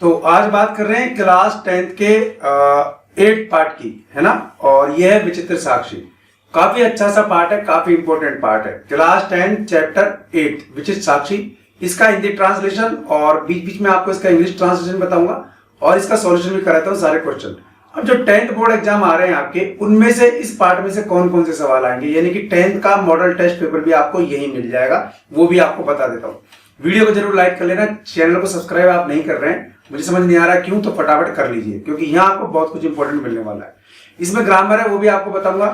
तो आज बात कर रहे हैं क्लास 10th के 8 पार्ट की, है ना। और यह है विचित्र साक्षी। काफी अच्छा सा पार्ट है, काफी इंपॉर्टेंट पार्ट है। क्लास 10 चैप्टर 8 विचित्र साक्षी, इसका हिंदी ट्रांसलेशन और बीच बीच में आपको इसका इंग्लिश ट्रांसलेशन बताऊंगा और इसका सॉल्यूशन भी कराता हूँ सारे क्वेश्चन। अब जो 10th बोर्ड एग्जाम आ रहे हैं आपके, उनमें से इस पार्ट में से कौन कौन से सवाल आएंगे, यानी कि 10th का मॉडल टेस्ट पेपर भी आपको यही मिल जाएगा, वो भी आपको बता देता हूँ। वीडियो को जरूर लाइक कर लेना, चैनल को सब्सक्राइब आप नहीं कर रहे हैं, मुझे समझ नहीं आ रहा क्यों, तो फटाफट कर लीजिए क्योंकि यहाँ आपको बहुत कुछ इंपॉर्टेंट मिलने वाला है। इसमें ग्रामर है वो भी आपको बताऊंगा।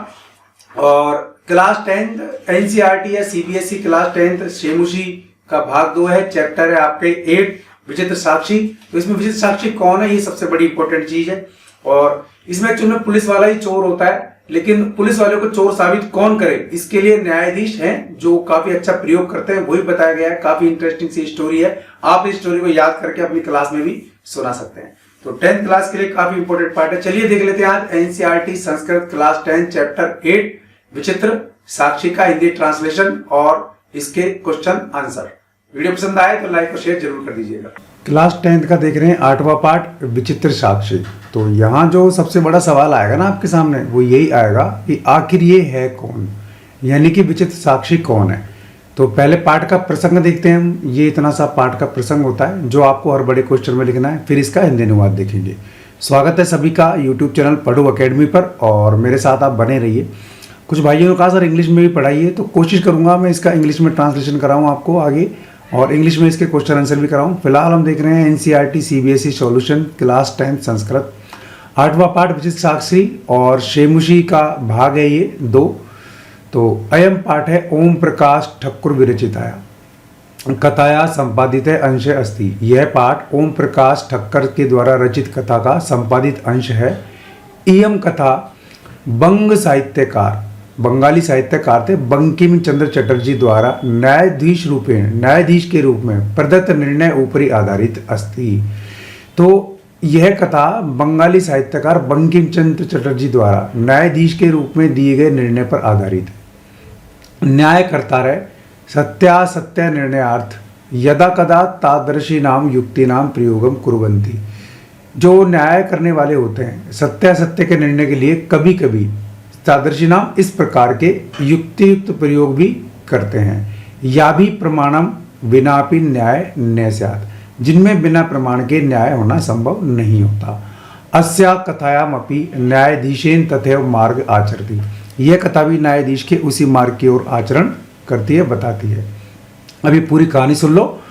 और क्लास 10 एनसीईआरटी या सीबीएसई क्लास 10 शेमुशी का भाग 2 है, चैप्टर है आपके 8 विचित्र साक्षी। तो इसमें विचित्र साक्षी कौन है, ये सबसे बड़ी इंपॉर्टेंट चीज है। और इसमें एक्चुअली में पुलिस वाला ही चोर होता है, लेकिन पुलिस वालों को चोर साबित कौन करे, इसके लिए न्यायाधीश हैं जो काफी अच्छा प्रयोग करते हैं, वही बताया गया है। काफी इंटरेस्टिंग सी स्टोरी है, आप इस स्टोरी को याद करके अपनी क्लास में भी सुना सकते हैं। तो 10th क्लास के लिए काफी इंपॉर्टेंट पार्ट है। चलिए देख लेते हैं आज एनसीईआरटी संस्कृत क्लास 10 चैप्टर 8 विचित्र साक्षी का हिंदी ट्रांसलेशन और इसके क्वेश्चन आंसर। वीडियो पसंद आए तो लाइक और शेयर जरूर कर दीजिएगा। क्लास 10th का देख रहे हैं 8वां पार्ट विचित्र साक्षी। तो यहाँ जो सबसे बड़ा सवाल आएगा ना आपके सामने, वो यही आएगा कि आखिर ये है कौन, यानी कि विचित्र साक्षी कौन है। तो पहले पार्ट का प्रसंग देखते हैं हम। ये इतना सा पार्ट का प्रसंग होता है जो आपको हर बड़े क्वेश्चन में लिखना है, फिर इसका हिंदी अनुवाद देखेंगे। स्वागत है सभी का यूट्यूब चैनल पढ़ो अकेडमी पर, और मेरे साथ आप बने रहिए। कुछ भाइयों ने कहा सर इंग्लिश में भी पढ़ाइए, तो कोशिश करूँगा मैं इसका इंग्लिश में ट्रांसलेशन कराऊँ आपको आगे, और इंग्लिश में इसके क्वेश्चन आंसर भी कराऊँ। फिलहाल हम देख रहे हैं NCERT CBSE solution class 10 Sanskrit 8वां पार्ट विचित्र साक्षी और शेमुशी का भाग है ये 2। तो अयम पाठ है ओम प्रकाश ठक्कुर विरचिताया कथाया संपादित अंश अस्ति। यह पाठ ओम प्रकाश ठक्कर के द्वारा रचित कथा का संपादित अंश है। इयम कथा बंग साहित्यकार, बंगाली साहित्यकार थे बंकिम चंद्र चटर्जी द्वारा न्यायाधीश के रूप में प्रदत्त निर्णय ऊपरी आधारित अस्ति। तो यह कथा बंगाली साहित्यकार बंकिम चंद्र चटर्जी द्वारा न्यायाधीश के रूप में दिए गए निर्णय पर आधारित है। न्यायकर्ता रहे सत्यासत्य निर्णयार्थ यदा कदा तादृशी नाम युक्ति नाम प्रयोगम कुर्वन्ति। जो न्याय करने वाले होते हैं सत्यासत्य के निर्णय के लिए कभी कभी तादृशी नाम इस प्रकार के युक्तियुक्त प्रयोग भी करते हैं। या भी प्रमाणम विनापि न्याय न स्यात्, जिनमें बिना प्रमाण के न्याय होना संभव नहीं होता। अस्या कथायामपि न्यायाधीशेन तथैव मार्ग आचरति। यह कथा भी न्यायाधीश के उसी मार्ग की ओर आचरण करती है, बताती है। अभी पूरी कहानी सुन लो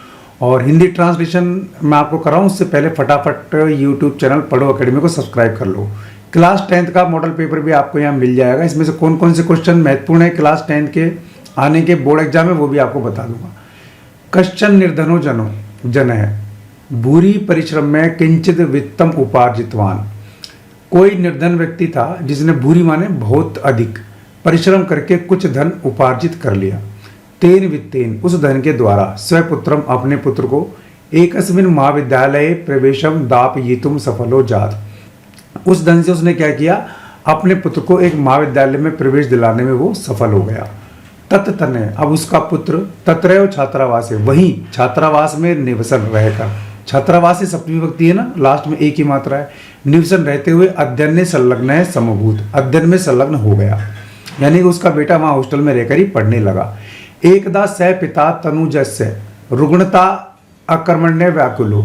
और हिंदी ट्रांसलेशन मैं आपको कराऊं उससे पहले फटाफट यूट्यूब चैनल पढ़ो अकेडमी को सब्सक्राइब कर लो। क्लास 10th का मॉडल पेपर भी आपको यहाँ मिल जाएगा। इसमें से कौन कौन से क्वेश्चन महत्वपूर्ण है क्लास 10th के आने के बोर्ड एग्जाम में, वो भी आपको बता दूंगा। कश्चन निर्धनो जन है भूरी परिश्रम में किंचित वित्तम उपार्जितवान। कोई निर्धन व्यक्ति था जिसने भूरी माने बहुत अधिक परिश्रम करके कुछ धन उपार्जित कर लिया। तेन वित्तेन, उस धन के द्वारा स्वपुत्रम, अपने पुत्र को एकस्मिन् महाविद्यालय प्रवेशम दापयितुम सफलो जात। उस धन से उसने क्या किया, अपने पुत्र को एक महाविद्यालय में प्रवेश दिलाने में वो सफल हो गया। तत्तने, अब उसका पुत्र तत्रैव छात्रावास है, वहीं छात्रावास में निवसन रहकर, छात्रावास से सप्तमी विभक्ति है ना, लास्ट में एक ही मात्रा है, निवसन रहते हुए अध्ययन में संलग्न है समभूत, अध्ययन में संलग्न हो गया, यानी कि उसका बेटा वहां हॉस्टल में रहकर ही पढ़ने लगा। एकदा स पिता तनुजस्य रुग्णता अकर्मण्य व्याकुलो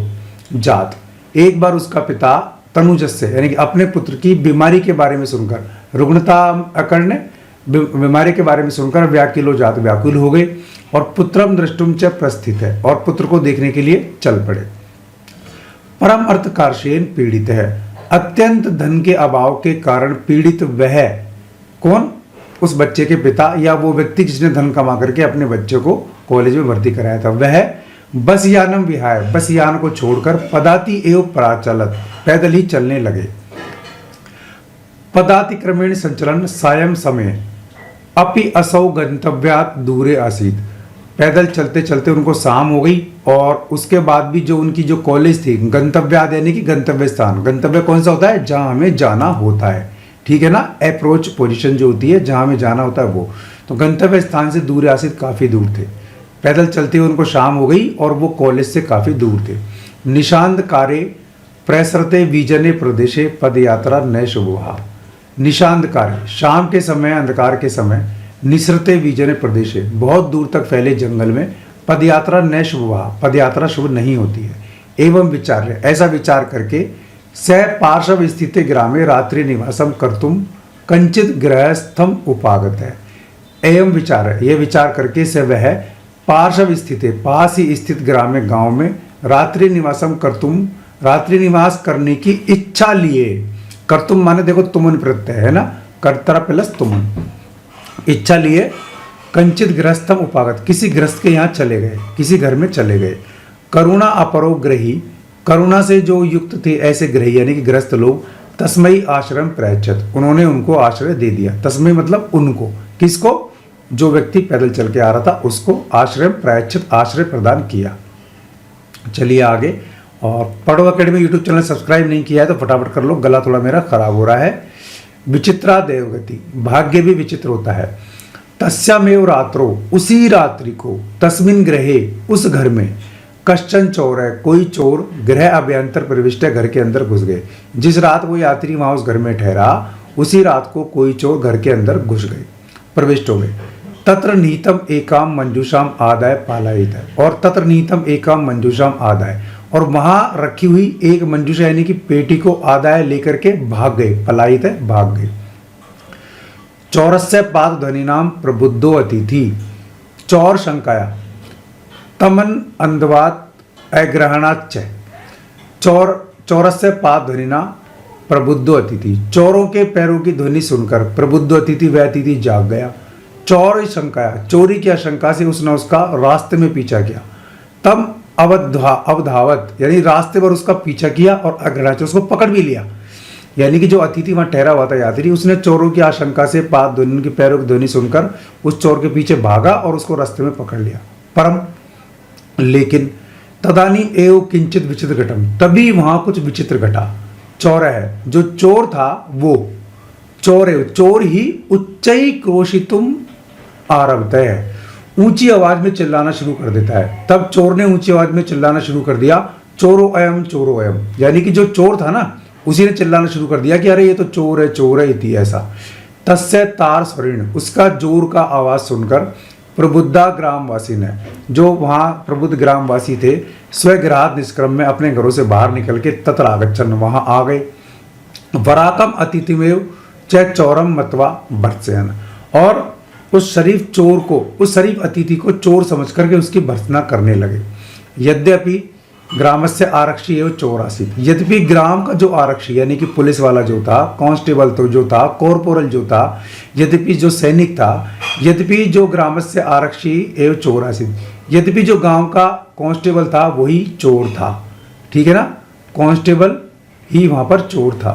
जात। एक बार उसका पिता तनुजस्य यानी कि अपने पुत्र की बीमारी के बारे में सुनकर, रुग्णता अकर्ण्य बीमारी के बारे में सुनकर व्याकुलो जात, व्याकुल हो गए, और पुत्रम दृष्टुम च प्रस्थित है, और पुत्र को देखने के लिए चल पड़े। परम अर्थकार्षेण पीड़ित है, अत्यंत धन के अभाव के कारण पीड़ित वह कौन, उस बच्चे के पिता या वो व्यक्ति जिसने धन कमा करके अपने बच्चे को कॉलेज में भर्ती कराया था, वह बस यानम विहाय, बस यान को छोड़कर पदाति एवं प्राचलत, पैदल ही चलने लगे। पदातिक्रमेण संचलन सायं समय अपि असौ गंतव्यात् दूरे आसीत। पैदल चलते चलते उनको शाम हो गई, और उसके बाद भी जो उनकी जो कॉलेज थी, गंतव्यात् यानी कि गंतव्य स्थान, गंतव्य कौन सा होता है, जहां हमें जाना होता है, ठीक है ना, अप्रोच पोजीशन जो होती है जहां हमें जाना होता है वो। तो गंतव्य स्थान से दूर आसित काफी दूर थे, पैदल चलते हुए उनको शाम हो गई और वो कॉलेज से काफी दूर थे। निशांतकारे प्रसरते विजने प्रदेशे पदयात्रा न शुभा। निशांतकारे शाम के समय, अंधकार के समय, निसरते विजने प्रदेशे बहुत दूर तक फैले जंगल में पदयात्रा न शुभा, पदयात्रा शुभ नहीं होती है। एवं विचार्य ऐसा विचार करके स पार्श्व स्थित ग्रामे रात्रि निवासम कर्तुम कंचित गृहस्थम उपागत है। एवं विचार है, यह विचार करके से वह पार्श्व स्थित पास ही स्थित ग्रामे गांव में रात्रि निवासम कर्तुम रात्रि निवास करने की इच्छा लिए। कर्तुम माने देखो तुमन प्रत्यय है ना, कर्ता प्लस तुमन, इच्छा लिए कंचित गृहस्थम उपागत किसी गृहस्थ के यहाँ चले गए, किसी घर में चले गए। करुणा अपरो ग्रही, करुणा से जो युक्त थे ऐसे ग्रही यानी कि गृहस्थ लोग, तस्मयी आश्रम प्रयच्छत उन्होंने उनको आश्रय दे दिया। तस्मयी मतलब उनको, किसको? जो व्यक्ति पैदल चल के आ रहा था उसको आश्रय प्रयच्छत आश्रय प्रदान किया। चलिए आगे। और पढ़ो अकेडमी यूट्यूब चैनल सब्सक्राइब नहीं किया है तो फटाफट कर लो, गला थोड़ा मेरा खराब हो रहा है। विचित्रा देवगति, भाग्य भी विचित्र होता है। तस्यामेव रात्रो, उसी रात्रि को, तस्मिन ग्रहे उस घर में, कश्चन चोर है कोई चोर, गृह अभ्यंतर प्रविष्ट घर के अंदर घुस गए। जिस रात वो यात्री वहां उस घर में ठहरा उसी रात को कोई चोर घर के अंदर घुस गए, प्रविष्ट हो गए। तत्र निहितम एकाम मंजूषाम आदाय पालायित है, और तत्र निहितम एकाम मंजूषाम आदाय, और वहां रखी हुई एक मंजूषा यानी कि पेटी को आदाय लेकर के भाग गए, पलायित है भाग गए। चौरस्य पाद ध्वनि नाम प्रबुद्धो अतिथि, चौर शंकाया तमन अंधवात अग्रहणाच, चौरस्य पाद ध्वनि ना प्रबुद्धो अतिथि, चोरों के पैरों की ध्वनि सुनकर प्रबुद्ध अतिथि वह अतिथि जाग गया। चौर शंकाया, चोरी की आशंका से उसने उसका रास्ते में पीछा किया। तब अवधावत यानी रास्ते पर उसका पीछा किया और अग्रहणाच उसको पकड़ भी लिया। यानी कि जो अतिथि वहां ठहरा हुआ था यात्री, उसने चोरों की आशंका से पाद ध्वनि उनके पैरों की ध्वनि सुनकर उस चोर के पीछे भागा और उसको रास्ते में पकड़ लिया। परम लेकिन तदानी एव किंचित विचित्र घटम, तभी वहां कुछ विचित्र घटा। चौर है जो चोर था वो चोर ही उच्चई क्रोशितुम आरभते है, ऊंची आवाज में चिल्लाना शुरू कर देता है। तब चोर ने ऊंची आवाज में चिल्लाना शुरू कर दिया, चोरो अयम, यानी कि जो चोर था ना उसी ने चिल्लाना शुरू कर दिया कि अरे ये तो चोर है इति ऐसा। तस्य तार स्वर्ण, उसका जोर का आवाज सुनकर प्रबुद्धा ग्रामवासी ने, जो वहां प्रबुद्ध ग्रामवासी थे, स्वगृहात निष्क्रम में अपने घरों से बाहर निकल के तत्र आगच्छन वहां आ गए। वराकम अतिथिमेव च चौरम मतवा भर्त्सयन, और उस शरीफ चोर को, उस शरीफ अतिथि को चोर समझ करके उसकी भर्त्सना करने लगे। यद्यपि ग्रामस्य आरक्षी एवं चोर आसित, यद्यपि ग्राम का जो आरक्षी यानी कि पुलिस वाला जो था, कांस्टेबल तो जो था, कॉर्पोरल जो था, यद्यपि जो सैनिक था, यद्यपि जो ग्रामस्य आरक्षी एवं चोर आसित, यद्यपि जो गांव का कांस्टेबल था वही चोर था। ठीक है ना, कांस्टेबल ही वहां पर चोर था।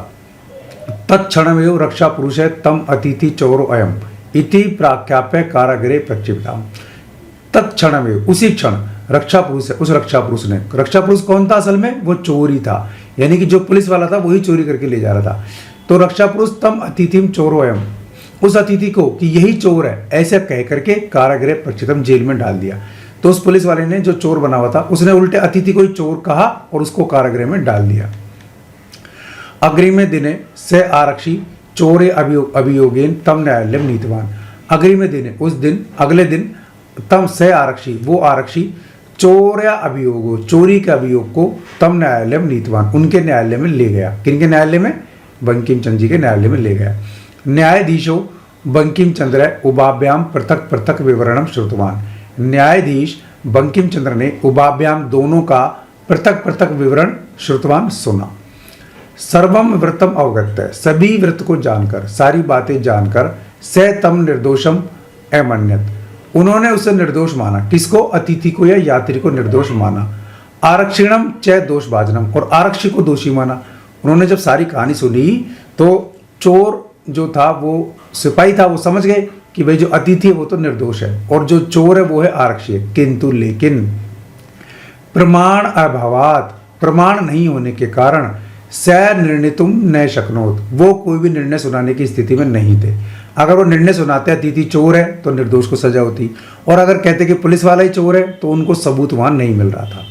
तत्क्षण एवं रक्षा पुरुष है तम अतिथि चोरो अयम इति प्राख्याप्य कारागृहे प्रक्षिप्ताम। तत्क्षण में, उसी क्षण रक्षा पुरुष है, उस रक्षा पुरुष ने, रक्षा पुरुष कौन था असल में? वो चोर ही था, यानी कि जो पुलिस वाला था वही चोरी करके ले जा रहा था। तो रक्षा पुरुष तम अतिथिम चोरोयम, उस अतिथि को कि यही चोर है ऐसे कह करके कारागृह प्रक्षिप्तम, जेल में डाल दिया। तो उस पुलिस वाले ने जो चोर बना हुआ था उसने उल्टे अतिथि को ही चोर कहा और उसको कारागृह में डाल दिया। अग्रिमे दिने से आरक्षी चोरे अभियोगेन तम न्यायालय नीतिवान, अग्रिमे दिने उस दिन, अगले दिन, तम से आरक्षी वो आरक्षी चोर या अभियोगो चोरी के अभियोग को तम न्यायालय में नीतिवान उनके न्यायालय में ले गया। किनके न्यायालय में? बंकिम चंद्र जी के न्यायालय में ले गया। न्यायाधीशो बंकिम चंद्र उभाभ्याम पृथक पृथक विवरणम श्रुतवान, न्यायाधीश बंकिम चंद्र ने उभाभ्याम दोनों का पृथक पृथक विवरण श्रुतवान सुना। सर्वम व्रतम अवगत है, सभी व्रत को जानकर, सारी बातें जानकर, से तम निर्दोषम अमन्यत, उन्होंने उसे निर्दोष माना। किसको? अतिथि को या यात्री को निर्दोष माना। आरक्षिणम च दोष भाजनम, और आरक्षी को दोषी माना। उन्होंने जब सारी कहानी सुनी तो चोर जो था वो सिपाही था, वो समझ गए कि भाई जो अतिथि है वो तो निर्दोष है और जो चोर है वो है आरक्षी है। किंतु लेकिन प्रमाण अभावात, प्रमाण नहीं होने के कारण स निर्णितुम न शक्नोत, वो कोई भी निर्णय सुनाने की स्थिति में नहीं थे। अगर वो निर्णय सुनाते अतिथि चोर है तो निर्दोष को सजा होती, और अगर कहते कि पुलिस वाला ही चोर है तो उनको सबूत वहां नहीं मिल रहा था।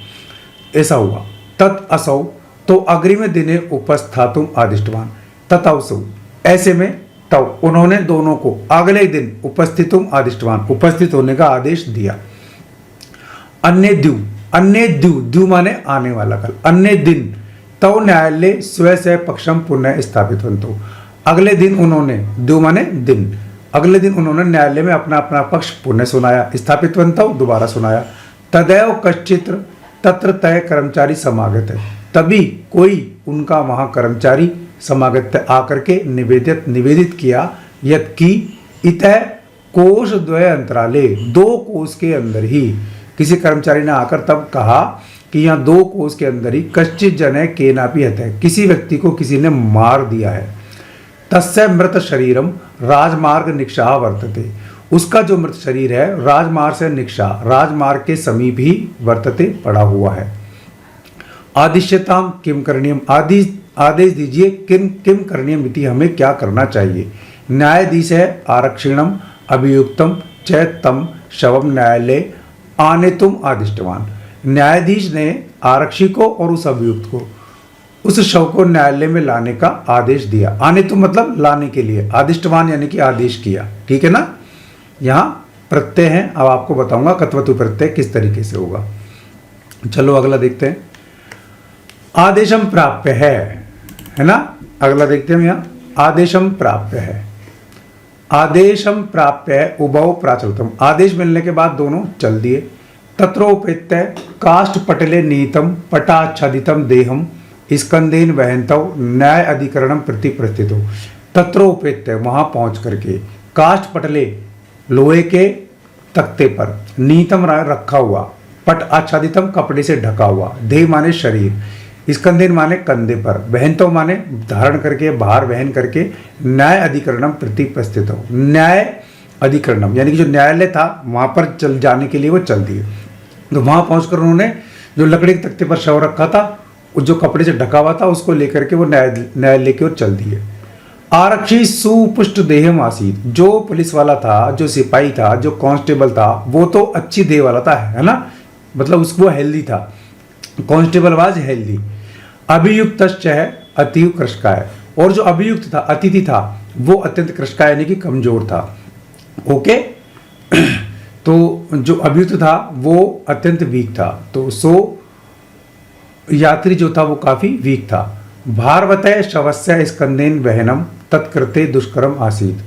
ऐसा हुआ। तत् असौ तो अग्रिम दिने उपस्थातुम आदिष्टवान। तत् असौ ऐसे में तब उन्होंने दोनों को अगले दिन उपस्थितुम आदिष्टवान उपस्थित होने का आदेश दिया। अन्य द्यू माने आने वाला कल। अन्य दिन तव न्यायालय स्व से पक्षम पुनः स्थापितवन्तु। अगले दिन उन्होंने, द्यू माने दिन, अगले दिन उन्होंने न्यायालय में अपना अपना पक्ष पुनः सुनाया, स्थापितवन्तौ दोबारा सुनाया। तदैव कश्चित् तत्र तय कर्मचारी समागत है, तभी कोई उनका वहां कर्मचारी समागत आकर के निवेदित किया यत् कि इतः कोश द्वय अंतराले, 2 कोश के अंदर ही, किसी कर्मचारी ने आकर तब कहा कि यहाँ 2 कोश के अंदर ही कश्चित जने केनापि हतः, किसी व्यक्ति को किसी ने मार दिया है। तस्य मृत शरीरम राजमार्ग निक्षाह वर्तते, उसका जो मृत शरीर है राजमार्ग से निक्षा, राजमार्ग के समीप ही वर्तते पड़ा हुआ है। आदिश्यताम किम करणीयम, आदेश दीजिए किम करणीयम इति, हमें क्या करना चाहिए। न्यायाधीश है आरक्षिणम अभियुक्तम च तम शवम न्यायालय आने तुम आदिष्टवान। न्यायाधीश ने आरक्षी को और उस अभियुक्त को उस शव को न्यायालय में लाने का आदेश दिया। आने तुम मतलब लाने के लिए, आदिष्टवान यानी कि आदेश किया, ठीक है ना। यहाँ प्रत्यय है, अब आपको बताऊंगा कत्वतु प्रत्यय किस तरीके से होगा। चलो अगला देखते हैं। आदेशम प्राप्य है ना, अगला देखते हैं यहाँ। आदेशम प्राप्य है, आदेशम प्राप्य है उभौ प्राचलतम, आदेश मिलने के बाद दोनों चल दिए। तत्रोपेत्य काष्ठ पटले नीतम पटाच्छादितम देहम स्कंदेन वहंतव न्याय अधिकरणम प्रति प्रस्थितो। तत्रोपेत्य वहां पहुंच करके, काष्ठ पटले लोहे के तख्ते पर, नीतम रखा हुआ, पट आच्छादितम कपड़े से ढका हुआ, देह माने शरीर, स्कंदेन माने कंधे पर, वहंतव माने धारण करके, भार वहन करके, न्याय अधिकरणम प्रति प्रस्थित हो, न्याय अधिकरणम यानी कि जो न्यायालय था वहां पर चल जाने के लिए वो चल दिए। तो वहां पहुंचकर उन्होंने जो लकड़ी के तख्ते पर शव रखा था, जो कपड़े से ढका हुआ था, उसको लेकर के वो न्यायालय की ओर चल दिए। आरक्षी सुपुष्ट देहम आसीत, जो पुलिस वाला था, जो सिपाही था, जो कांस्टेबल था, वो तो अच्छी देह वाला था, है ना, मतलब उसको हेल्दी था, कांस्टेबल वाज हेल्दी। अभियुक्त अतीव कृशकाय, और जो अभियुक्त था, अतिथि था, वो अत्यंत कृशकाय यानी कि कमजोर था। ओके तो जो अभियुक्त था वो अत्यंत वीक था, तो सो यात्री जो था वो काफी वीक था। भारवतय शवस्य स्कंदेन वहनम तत्कृते दुष्करम आसीत,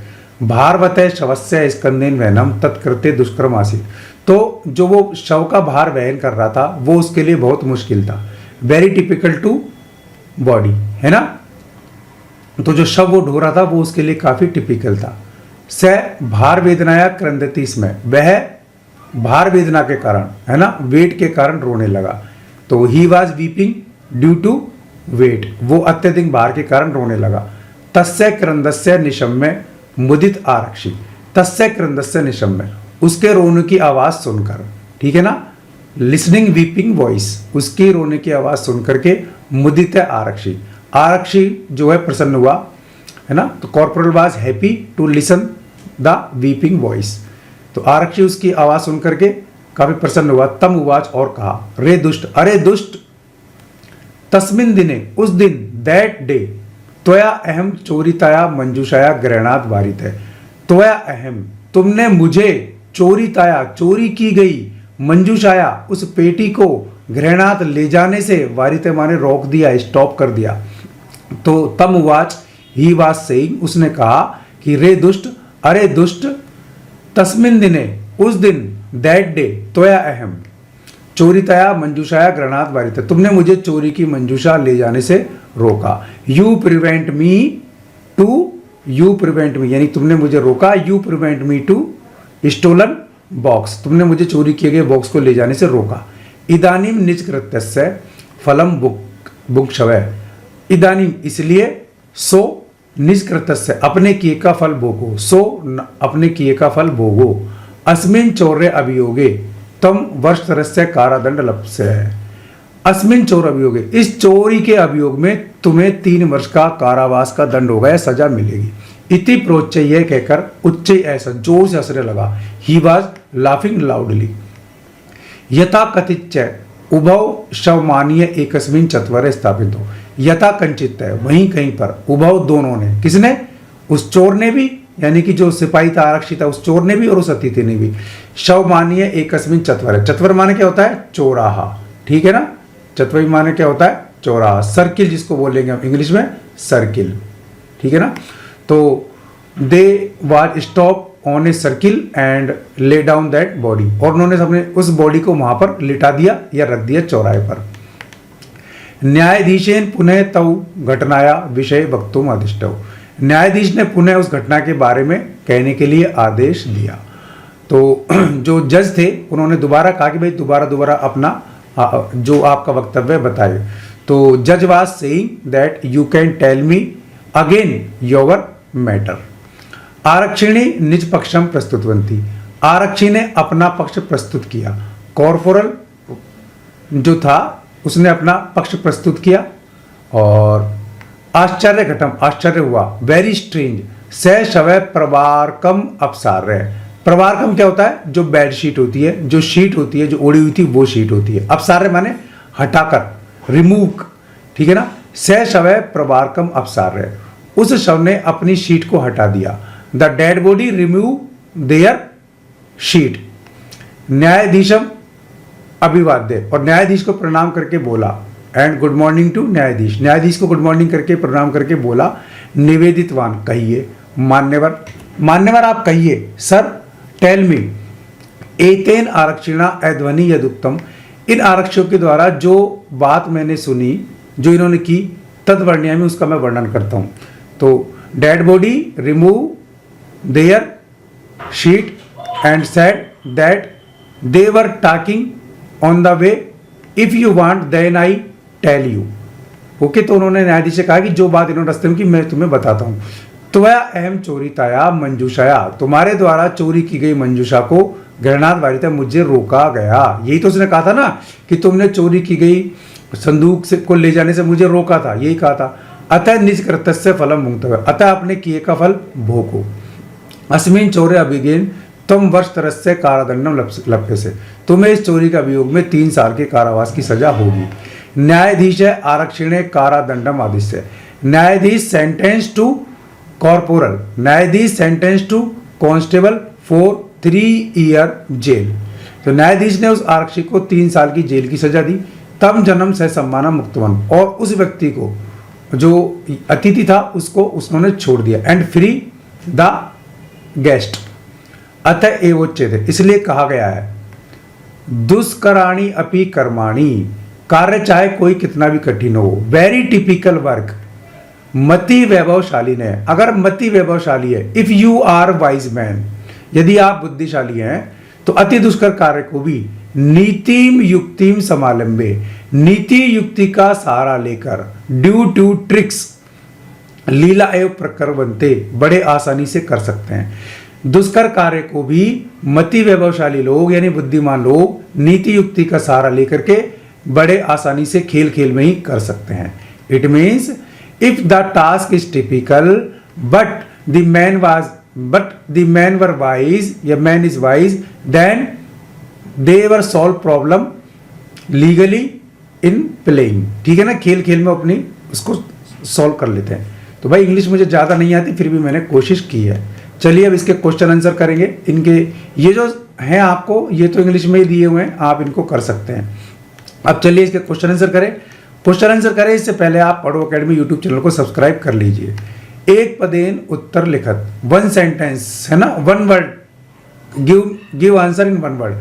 भारवतय शवस्य स्कंदेन वहनम तत्कृते दुष्करम आसीत, तो जो वो शव का भार वहन कर रहा था वो उसके लिए बहुत मुश्किल था, वेरी टिपिकल टू बॉडी, है ना। तो जो शव वो ढो रहा था वो उसके लिए काफी टिपिकल था। स भार वेदनाया क्रंदति, इसमें वह भार वेदना के कारण, है ना, वेट के कारण रोने लगा। तो he was weeping due to weight, वो अत्यधिक भार के कारण रोने लगा। तस्य क्रंदस्य निशम्य मुदित आरक्षी, तस्य क्रंदस्य निशम्य, उसके रोने की आवाज सुनकर, ठीक है ना, लिसनिंग वीपिंग वॉइस, उसकी रोने की आवाज सुनकर के मुदित आरक्षी, आरक्षी जो है प्रसन्न हुआ, है ना। तो corporal was happy to listen the weeping voice, तो आरक्षी उसकी आवाज सुनकर के काफी प्रसन्न हुआ। तम उवाच, और कहा, रे दुष्ट, अरे दुष्ट, तस्मिन दिने, उस दिन, दैट डे, त्वया अहम चोरिताया मंजूषाया ग्रहणात वारित है, त्वया अहम, तुमने मुझे चोरिताया, चोरी की गई, मंजूषाया, उस पेटी को, ग्रहणात ले जाने से, वारित माने रोक दिया, स्टॉप कर दिया। तो तम उवाच, ही वाज सेइंग, उसने कहा कि रे दुष्ट, अरे दुष्ट, तस्मिन दिने, उस दिन, दैट डे, त्वया अहम चोरिताया मंजूषाया ग्रहणात वारित, तुमने मुझे चोरी की मंजूषा ले जाने से रोका। You prevent me to, you prevent me यानी तुमने मुझे रोका, you prevent me to stolen box, तुमने मुझे चोरी किए गए बॉक्स को ले जाने से रोका। इदानीम निज कृत्यस्य फलम भुक्ष्यव, इदानीम इसलिए, सो निज कृत्यस्य अपने किए का फल भोगो, सो अपने किए का फल भोगो। अस्मिन चौर्य अभियोगे तम वर्ष तरस्य कारादंड लप्स्य है, अस्मिन चोर अभियोगे, इस चोरी के अभियोग में तुम्हें 3 वर्ष का कारावास का दंड होगा या सजा मिलेगी। इति प्रोच्चय, यह कहकर उच्च ऐसा जोर से हंसने लगा। He was laughing loudly. यथा कथित, उभव शवमानीय एकस्मिन चत्वरे स्थापित हो, यथा कंचित है, वहीं कहीं पर उभव दोनों ने, किसने, उस चोर ने भी, यानी कि जो सिपाही था आरक्षी था उस चोर ने भी और उस अतिथि ने भी, शवमानीय एकस्मिन चत्वरे, चत्वर माने क्या होता है, चौराहा, ठीक है ना, चत्वरी माने क्या होता है, चौराहा, सर्किल जिसको बोलेंगे हम इंग्लिश में सर्किल, ठीक है ना। तो they was stop on a circle and lay down that body, और उन्होंने अपने उस बॉडी को वहां पर लिटा दिया या रख दिया चौराहे पर। न्यायाधीशेन पुनः तौ घटनाया विषय वक्तुम आदिष्टौ, न्यायाधीश ने पुनः उस घटना के बारे में कहने के लिए आदेश दिया। तो जो जज थे उन्होंने दोबारा कहा कि भाई दोबारा अपना जो आपका वक्तव्य बताइए। तो जज was saying that you can tell me again your matter. आरक्षिणी निज पक्षम प्रस्तुतवंती, आरक्षी ने अपना पक्ष प्रस्तुत किया। कॉर्पोरल जो था उसने अपना पक्ष प्रस्तुत किया और आश्चर्य घटम, आश्चर्य हुआ, वेरी स्ट्रेंज, स शवय प्रवारकम अपसार्य, प्रवारकम क्या होता है, जो बेड शीट होती है, जो शीट होती है, जो ओढ़ी हुई थी वो शीट होती है, अपसार्य माने हटाकर, रिमूव, ठीक है ना। स शवय प्रवारकम अपसार्य, उस शव ने अपनी शीट को हटा दिया। The dead body remove their sheet. न्यायाधीशम अभिवाद्य, और न्यायाधीश को प्रणाम करके बोला, एंड गुड मॉर्निंग टू न्यायाधीश, न्यायाधीश को गुड मॉर्निंग करके प्रणाम करके बोला, निवेदितवान, कहिए, मान्यवर, मान्यवर आप कहिए, सर टेल मी, एतेन आरक्षिणा अध्वनि यदुक्तम, इन आरक्षियों के द्वारा जो बात मैंने सुनी, जो इन्होंने की, तदवर्णीय में उसका मैं वर्णन करता हूँ। तो dead body remove their sheet and said that they were talking on the way, if you want then I tell you. Okay, तो उन्होंने न्यायाधीश से कहा कि जो बात इन्होंने रास्ते में की मैं तुम्हें बताता हूँ। त्वया अहम चोरिताया मंजूषाया, तुम्हारे द्वारा चोरी की गई मंजूषा को गृहणात वारिता, मुझे रोका गया। यही तो उसने कहा था ना कि तुमने चोरी की गई संदूक से को ले जाने से मुझे रोका था, यही कहा था। अतः निज कृतस्य फलम भुंक्तव्य, अतः अपने किए का फल भोगो। अस्मिन चोरे अभिज्ञेन तुम वर्ष तरस्य कारादंडम लप्य से, तुम्हें इस चोरी का अभियोग में 3 साल के कारावास की सजा होगी। न्यायाधीश काराक्षिणे कारादंडम आदिश्य, न्यायाधीश सेंटेंस टू कॉर्पोरल, न्यायाधीश sentence to constable for 3 year jail. तो न्यायाधीश ने उस आरक्षी को 3 साल की जेल की सजा दी। तम जन्म से सम्मान मुक्तवन, और उस व्यक्ति को जो अतिथि था उसको उन्होंने छोड़ दिया। एंड फ्री द गेस्ट, अतः एवोच्चेते, इसलिए कहा गया है, दुष्कराणी अपि कर्माणी, कार्य चाहे कोई कितना भी कठिन हो, वेरी टिपिकल वर्क, मति वैभवशाली ने, अगर मति वैभवशाली है, if you are wise man, यदि आप बुद्धिशाली हैं तो अति दुष्कर कार्य को भी नीतिम युक्तिम समालंबे, नीति युक्ति का सहारा लेकर, ड्यू टू ट्रिक्स लीला एवं प्रकर बनते, बड़े आसानी से कर सकते हैं। दुष्कर कार्य को भी मति वैभवशाली लोग यानी बुद्धिमान लोग नीति युक्ति का सहारा लेकर के बड़े आसानी से खेल खेल में ही कर सकते हैं। It means if the task is typical but the man were wise या man is wise, then they were solve problem legally in playing, ठीक है ना, खेल खेल में अपनी उसको सॉल्व कर लेते हैं। तो भाई इंग्लिश मुझे ज़्यादा नहीं आती, फिर भी मैंने कोशिश की है। चलिए अब इसके क्वेश्चन आंसर करेंगे। इनके ये जो हैं आपको, ये तो इंग्लिश में ही दिए हुए हैं, आप इनको कर सकते हैं। अब चलिए इसके क्वेश्चन आंसर करें। क्वेश्चन आंसर करें इससे पहले आप पढ़ो अकेडमी यूट्यूब चैनल को सब्सक्राइब कर लीजिए। एक पदेन उत्तर लिखत, 1 सेंटेंस है ना, 1 word, give answer in 1 word.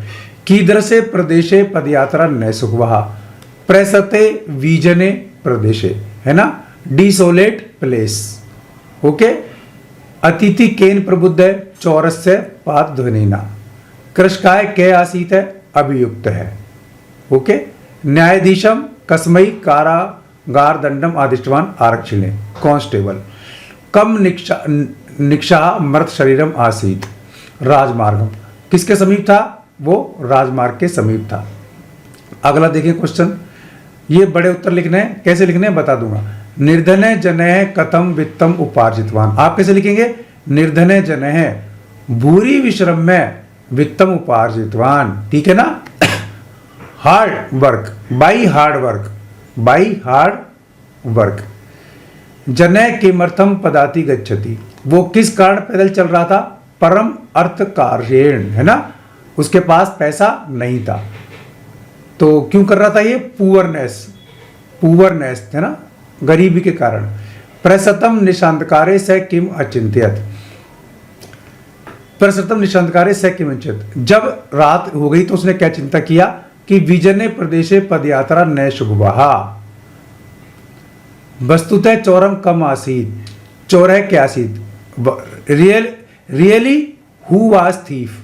कीदृशे प्रदेशे पदयात्रा न सुखवा, प्रसते विजने प्रदेशे, है ना, डिसोलेट प्लेस। ओके, अतिथि केन प्रबुद्ध है, चौरस्य पाद ध्वनिना, कृषकाय के आसीत है, अभियुक्त है। ओके, न्यायाधीशम कस्मई कारागार दंडम आदिष्टवान आरक्षिणे, कांस्टेबल। कम निक्षा मृत शरीरम आसीत, राजमार्गम, किसके समीप था, वो राजमार्ग के समीप था। अगला देखिए क्वेश्चन, ये बड़े उत्तर लिखने हैं, कैसे लिखने हैं बता दूंगा। निर्धने जने कथम वित्तम उपार्जितवान, आप कैसे लिखेंगे, निर्धने जने भूरी विश्रम में वित्तम उपार्जितवान, ठीक है ना। Hard work, by hard work, by hard work. जने किमर्थम पदाति गच्छति, वो किस कारण पैदल चल रहा था? परम अर्थ कार्येण, है ना, उसके पास पैसा नहीं था, तो क्यों कर रहा था ये? पुअरनेस, पुअरनेस है ना, गरीबी के कारण। प्रसतम निशांतकारे से किम अचिंत्यत, प्रसतम निशांतकारे से किम अचिंत्यत, जब रात हो गई तो उसने क्या चिंता किया कि विजने प्रदेशे पदयात्रा न शुभवा, वस्तुतः चौरम कम आसीत, चोर है क्या आसीत, रियली हु वाज थीफ,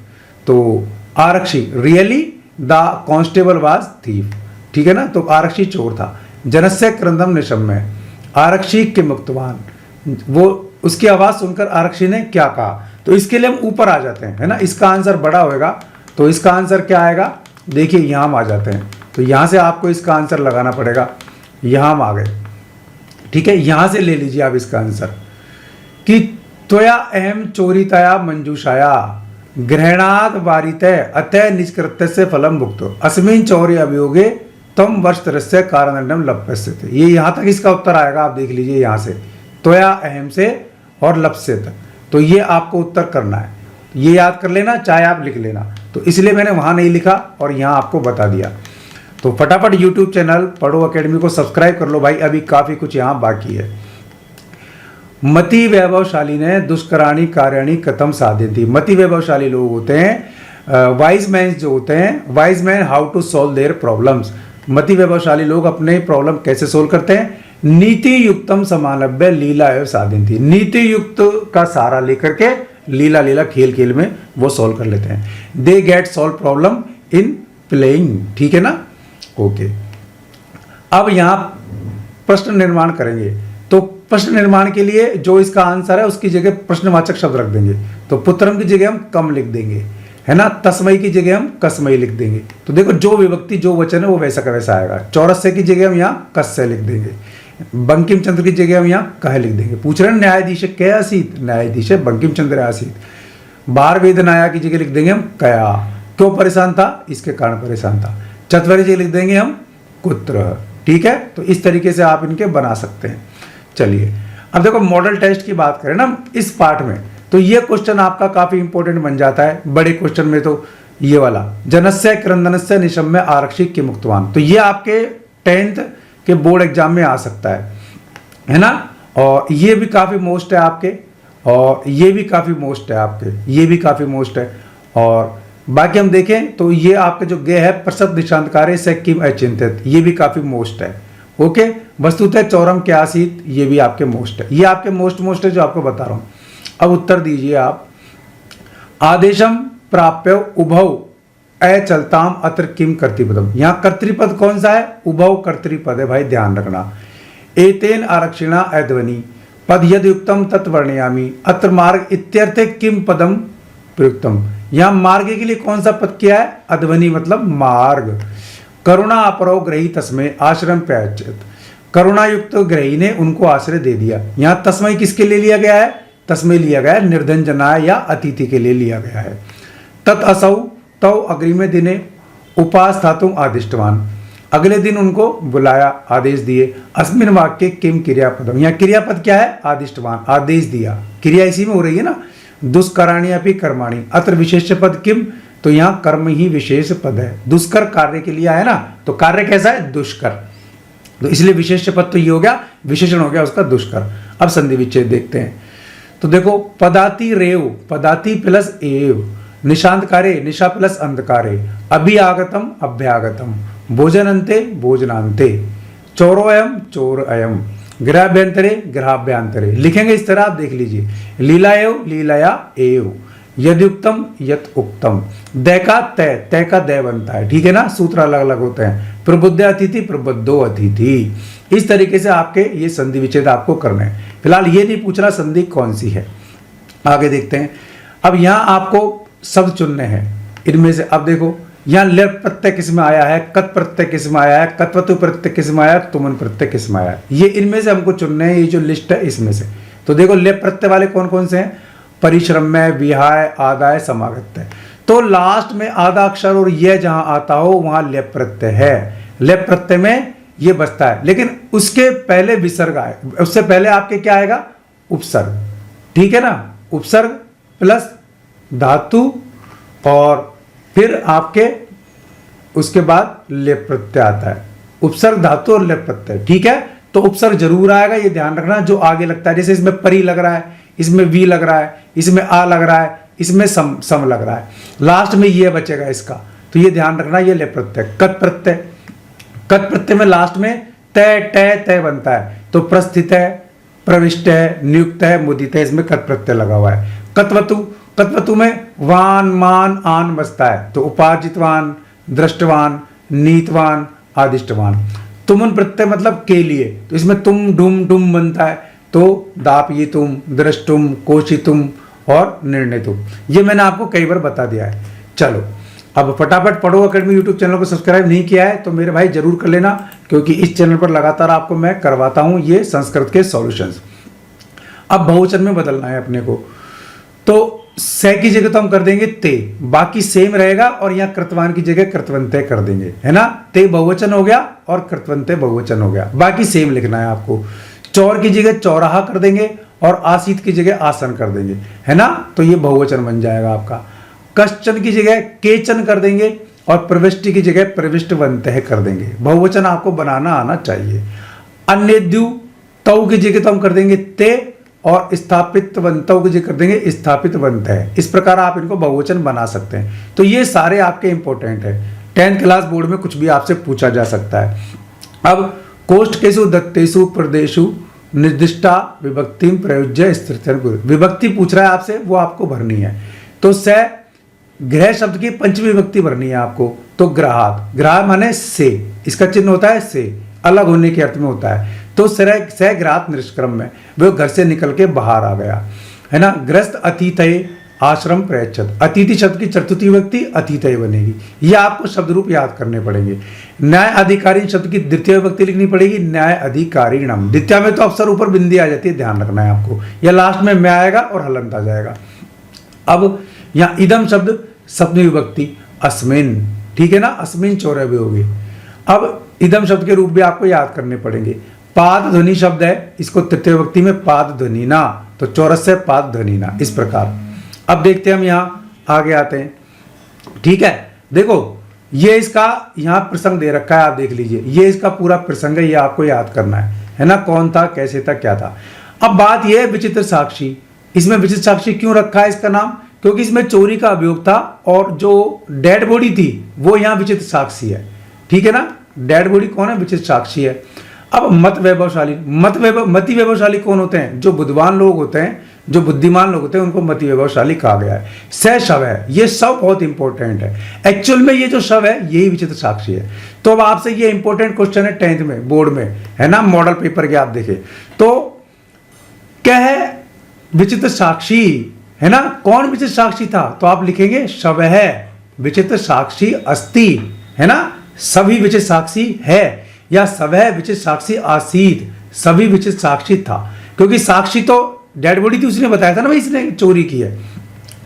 तो आरक्षी, really the constable was thief, ठीक है ना, तो आरक्षी चोर था। जनस्य क्रंदम निशम्य, आरक्षी के मुक्तवान, वो उसकी आवाज सुनकर आरक्षी ने क्या कहा, तो इसके लिए हम ऊपर आ जाते हैं, है ना, इसका आंसर बड़ा होगा, तो इसका आंसर क्या आएगा? देखिए यहां हम आ जाते हैं, तो यहां से आपको इसका आंसर लगाना पड़ेगा, यहां हम आ गए, ठीक है, यहां से ले लीजिए आप इसका आंसर कि त्वया अहम चोरितया मंजूषाया ग्रहणाद वारिते अतः निष्कृत्य से फलम भुक्तो अस्मिन चौर्य अभियोगे तम वर्ष तरस्य कारणदंडम लप्स्यते। ये यहां तक इसका उत्तर आएगा, आप देख लीजिए यहां से त्वया अहम से और लप्स्य तक, तो ये आपको उत्तर करना है, ये याद कर लेना, चाहे आप लिख लेना, तो इसलिए मैंने वहां नहीं लिखा और यहां आपको बता दिया। तो फटाफट YouTube चैनल पढ़ो अकेडमी को सब्सक्राइब कर लो भाई, अभी काफी कुछ यहाँ बाकी है। मति वैभवशाली ने दुष्कराणी कार्याणी कथम साधित, मति वैभवशाली लोग होते हैं, वाइज मैन जो होते हैं, wise man how to solve their problems, मति वैभवशाली लोग अपने प्रॉब्लम कैसे सोल्व करते हैं? नीति युक्तम समालभ्य लीला एवं साधित, नीति युक्त का सहारा लेकर के लीला लीला खेल खेल में वो सॉल्व कर लेते हैं। They get solve problem in playing, ठीक है ना, ओके। अब यहां प्रश्न निर्माण करेंगे, तो प्रश्न निर्माण के लिए जो इसका आंसर है उसकी जगह प्रश्नवाचक शब्द रख देंगे, तो पुत्रम की जगह हम कम लिख देंगे, है ना, तस्मय की जगह हम कसमय लिख देंगे, तो देखो जो विभक्ति जो वचन है वो वैसा का वैसा आएगा। चौरस्य की जगह हम यहाँ कस्य लिख देंगे, बंकिम चंद्र की जगह हम यहाँ कह लिख देंगे। पूछ रहे हैं न्यायाधीश क्या आसीत, न्यायाधीश बंकिम चंद्र आसीत। बार वेदनाया की जगह लिख देंगे हम कया, क्यों परेशान था, इसके कारण परेशान था। चतुर्थी जगह लिख देंगे हम कुत्र, ठीक है, तो इस तरीके से आप इनके बना सकते हैं। चलिए अब देखो मॉडल टेस्ट की बात करें ना इस पार्ट में, तो ये क्वेश्चन आपका काफी इंपॉर्टेंट बन जाता है बड़े क्वेश्चन में, तो ये वाला जनस्य क्रंदनस्य निशम्य आरक्षी के मुक्तवान, तो ये आपके 10th के बोर्ड एग्जाम में आ सकता है ना, और ये भी काफी मोस्ट है आपके, और ये भी काफी मोस्ट है आपके, ये भी काफी मोस्ट है। और बाकी हम देखें तो ये आपके जो गे है प्रसत निशांतकारे से किम अचिंतित, ये भी काफी मोस्ट है, ओके। वस्तुतः चौरम क्या आसीत, ये भी आपके मोस्ट है, ये आपके मोस्ट है जो आपको बता रहा हूं। अब उत्तर दीजिए आप। आदेशम प्राप्य उभौ अचलताम अत्र किम कर्तृपदम, यहां कर्तृपद कौन सा है? उभौ कर्तृपद है भाई, ध्यान रखना। एतेन आरक्षिणा अध्वनि पद यद युक्तम तत्वर्णयामी अत्र मार्ग इत्यर्थे किम पदम प्रयुक्तम, यहां मार्ग के लिए कौन सा पद किया है? अध्वनि मतलब मार्ग। करुणा अपरो ग्रही तस्मय आश्रम प्याचत, करुणा युक्त ग्रही ने उनको आश्रय दे दिया। यहां तस्मय किसके लिए लिया गया है? तस्मय लिया गया है निर्धन जनाय या अतिथि के लिए लिया गया है। तत् असौ तौ अग्रिमे दिने उपास धातुम आदिष्टवान, अगले दिन उनको बुलाया, आदेश दिए। अस्मिन वाक्य किम क्रियापदम, यहाँ क्रियापद क्या है? आदिष्टवान, आदेश दिया, क्रिया इसी में हो रही है ना। दुष्कराणी अपनी कर्माणी अत्र विशेष पद किम, तो यहाँ कर्म ही विशेष पद है। दुष्कर कार्य के लिए आया ना, तो कार्य कैसा है? दुष्कर, तो इसलिए विशेष पद तो ये हो गया, विशेषण हो गया उसका दुष्कर। अब संधि विच्छेद देखते हैं, तो देखो पदाति रेव, पदाति प्लस एव, निशांत कार्य निशा प्लस अंधकारे, अभियागतम अभ्यागतम, भोजनंते भोजनांते, चौरोयम चोर अयम, गृहाभ्यंतरे गृहाभ्यंतरे, लिखेंगे इस तरह आप देख लीजिए। लीला एव लीलाया एव, यदुक्तम यत उक्तम, दै का तय, तय का दय बनता है, ठीक है ना, सूत्र अलग अलग होते हैं। प्रबुद्ध अतिथि प्रबुद्धो अतिथि, इस तरीके से आपके ये संधि विच्छेद आपको करना है। फिलहाल ये नहीं पूछना संधि कौन सी है, आगे देखते हैं। अब यहाँ आपको शब्द चुनने हैं इनमें से। अब देखो यहाँ ल प्रत्यय किस में आया है, कत प्रत्यय किस में आया है, कत्वतु प्रत्यय किस में आया है, तुमन प्रत्यय किस में आया है, ये इनमें से हमको चुनने हैं, ये जो लिस्ट है इसमें से। तो देखो ले प्रत्यय वाले कौन कौन से हैं? परिश्रम्य, विहाय, आदाय, समागत है। तो लास्ट में आधा अक्षर और यह जहां आता हो वहां लेप प्रत्यय है। लेप प्रत्यय में ये बचता है, लेकिन उसके पहले विसर्ग आए, उससे पहले आपके क्या आएगा, उपसर्ग। ठीक है ना, उपसर्ग प्लस धातु और फिर आपके उसके बाद लेप प्रत्यय आता है। उपसर्ग, धातु और लेप प्रत्यय। ठीक है, तो उपसर्ग जरूर आएगा, ये ध्यान रखना। जो आगे लगता है, जैसे इसमें परी लग रहा है, इसमें वी लग रहा है, इसमें आ लग रहा है, इसमें सम लग रहा है, लास्ट में ये बचेगा इसका, तो ये ध्यान रखना, ये लेप प्रत्यय। कत प्रत्यय, कत प्रत्यय में लास्ट में तय तय तय बनता है, तो प्रस्थित है, प्रविष्ट है, नियुक्त है, मुदित है, इसमें कत प्रत्यय लगा हुआ है। कतवतु, कतवतु में वान मान आन बसता है, तो उपार्जितवान, दृष्टवान, नीतवान, आदिष्टवान। तुमन प्रत्यय मतलब के लिए, तो इसमें तुम डुम डुम बनता है, तो दापयितुम, दृष्टुम, कोशितुम और निर्णयतुम। ये मैंने आपको कई बार बता दिया है। चलो अब फटाफट पढ़ो अकेडमी यूट्यूब चैनल को सब्सक्राइब नहीं किया है तो मेरे भाई जरूर कर लेना, क्योंकि इस चैनल पर लगातार आपको मैं करवाता हूं ये संस्कृत के सॉल्यूशंस। अब बहुवचन में बदलना है अपने को, तो से की जगह तो हम कर देंगे ते, बाकी सेम रहेगा, और यहाँ कृतवान की जगह कृतवंते कर देंगे, है ना। ते बहुवचन हो गया और कृतवंते बहुवचन हो गया, बाकी सेम लिखना है आपको। चौर की जगह चौराहा कर देंगे और आसीत की जगह आसन कर देंगे, है ना, तो ये बहुवचन बन जाएगा आपका। कश्चन की जगह केचन कर देंगे और प्रविष्टि की जगह प्रविष्टवंतः कर देंगे। बहुवचन आपको बनाना आना चाहिए। अन्यद्यु, तौ की जगह तो हम कर देंगे ते, और स्थापितवन्तौ की जगह कर देंगे स्थापितवन्तः। इस प्रकार आप इनको बहुवचन बना सकते हैं। तो ये सारे आपके इंपॉर्टेंट है, 10th क्लास बोर्ड में कुछ भी आपसे पूछा जा सकता है। अब कोष्ठकेषु दत्तेषु प्रदेशु निर्दिष्टा विभक्ति प्रयुज्य स्थिर, विभक्ति पूछ रहा है आपसे, वो आपको भरनी है। तो से ग्रह शब्द की पंचमी विभक्ति भरनी है आपको, तो ग्रहात, ग्रह माने से, इसका चिन्ह होता है से, अलग होने के अर्थ में होता है। तो से ग्रात निष्क्रम में वो घर से निकल के बाहर आ गया, है ना। ग्रस्त अतिथय आश्रम प्रयच्छत, अतिथि शब्द की चतुर्थी विभक्ति अतिथय बनेगी, ये आपको शब्द रूप याद करने पड़ेंगे। न्याय अधिकारी शब्द की द्वितीय विभक्ति लिखनी पड़ेगी, न्याय अधिकारीणम। द्वितीय में तो अक्सर ऊपर बिंदी आ जाती है, ध्यान रखना है आपको, या लास्ट में मैं आएगा और हलंत आ जाएगा। अब यहाँ इदम शब्द सप्तमी विभक्ति अस्मिन, ठीक है ना, अस्मिन चौरहवी होगी। अब इदम शब्द के रूप भी आपको याद करने पड़ेंगे। पाद ध्वनि शब्द है, इसको तृतीय विभक्ति में पाद ध्वनि ना, तो चौरस से पाद ध्वनि ना, इस प्रकार। अब देखते हैं हम यहाँ आगे आते हैं। ठीक है, देखो ये इसका यहाँ प्रसंग दे रखा है, आप देख लीजिए, ये इसका पूरा प्रसंग है, ये आपको याद करना है ना, कौन था, कैसे था, क्या था। अब बात यह है विचित्र साक्षी, इसमें विचित्र साक्षी क्यों रखा है इसका नाम, क्योंकि इसमें चोरी का अभियोग था और जो डेड बॉडी थी वो यहाँ विचित्र साक्षी है। ठीक है ना, डेड बॉडी कौन है, विचित्र साक्षी है। अब मत वैभवशाली, मति वैभवशाली कौन होते हैं, जो बुद्धिमान लोग होते हैं, जो बुद्धिमान लोग होते हैं, उनको मति वैभवशाली कहा गया है। स शव है, ये शव बहुत इंपॉर्टेंट है, एक्चुअल में ये जो शव है यही विचित्र साक्षी है। तो अब आपसे ये इंपॉर्टेंट क्वेश्चन है 10th में बोर्ड में, है ना, मॉडल पेपर के आप देखें तो क्या है, विचित्र साक्षी, है ना। कौन विचित्र साक्षी था, तो आप लिखेंगे शव है विचित्र साक्षी अस्ति, है ना, सभी विचित्र साक्षी है, या सवह विचित्र साक्षी आसीत, सभी विचित्र साक्षी था, क्योंकि साक्षी तो डेड बॉडी थी, उसने बताया था ना भाई इसने चोरी की है।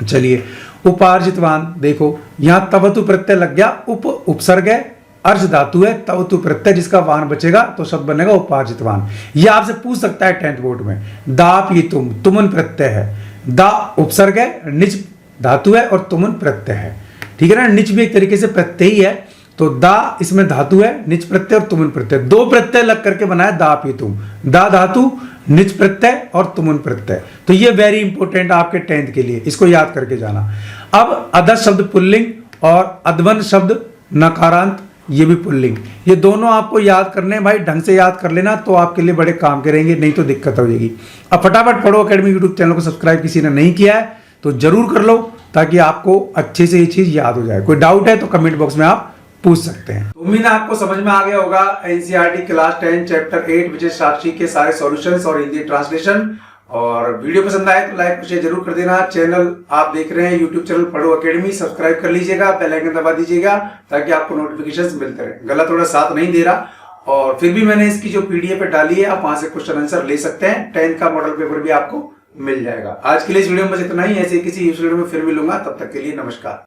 चलिए, उपार्जितवान, देखो यहां तवतु प्रत्यय लग गया, उपसर्ग है, अर्ज धातु है, तवतु प्रत्यय, जिसका वाहन बचेगा तो शब्द बनेगा उपार्जितवान। यह आपसे पूछ सकता है 10th बोर्ड में। दाप ये तुमन प्रत्यय है, दा उपसर्ग है, निच धातु है और तुमन प्रत्यय है। ठीक है ना, निच भी एक तरीके से प्रत्यय ही है, तो दा इसमें धातु है, निच प्रत्यय और तुमन प्रत्यय, दो प्रत्यय लग करके बनाया दाप ये तुम, दा धातु, निच प्रत्यय और तुमन प्रत्यय। तो ये वेरी इंपॉर्टेंट आपके 10th के लिए, इसको याद करके जाना। अब अधः शब्द पुल्लिंग और अध्वन शब्द नकारांत, ये भी पुल्लिंग, ये दोनों आपको याद करने भाई, ढंग से याद कर लेना तो आपके लिए बड़े काम के रहेंगे, नहीं तो दिक्कत हो जाएगी। अब फटाफट पढ़ो अकेडमी यूट्यूब चैनल को सब्सक्राइब किसी ने नहीं किया है तो जरूर कर लो, ताकि आपको अच्छे से ये चीज याद हो जाए। कोई डाउट है तो कमेंट बॉक्स में आप पूछ सकते हैं। उम्मीद है आपको समझ में आ गया होगा एनसीईआरटी क्लास 10 चैप्टर 8 विचित्र साक्षी के सारे सॉल्यूशंस और हिंदी ट्रांसलेशन। और वीडियो पसंद आए तो लाइक शेयर जरूर कर देना। चैनल आप देख रहे हैं यूट्यूब चैनल पढ़ो अकेडमी, सब्सक्राइब कर लीजिएगा, बेल आइकन दबा दीजिएगा ताकि आपको नोटिफिकेशंस मिलते रहे। गला थोड़ा साथ नहीं दे रहा, और फिर भी मैंने इसकी जो पीडीएफ डाली है, आप वहां से क्वेश्चन आंसर ले सकते हैं। 10th का मॉडल पेपर भी आपको मिल जाएगा। आज के लिए इस वीडियो में बस इतना ही, ऐसे किसी वीडियो में फिर मिलूंगा, तब तक के लिए नमस्कार।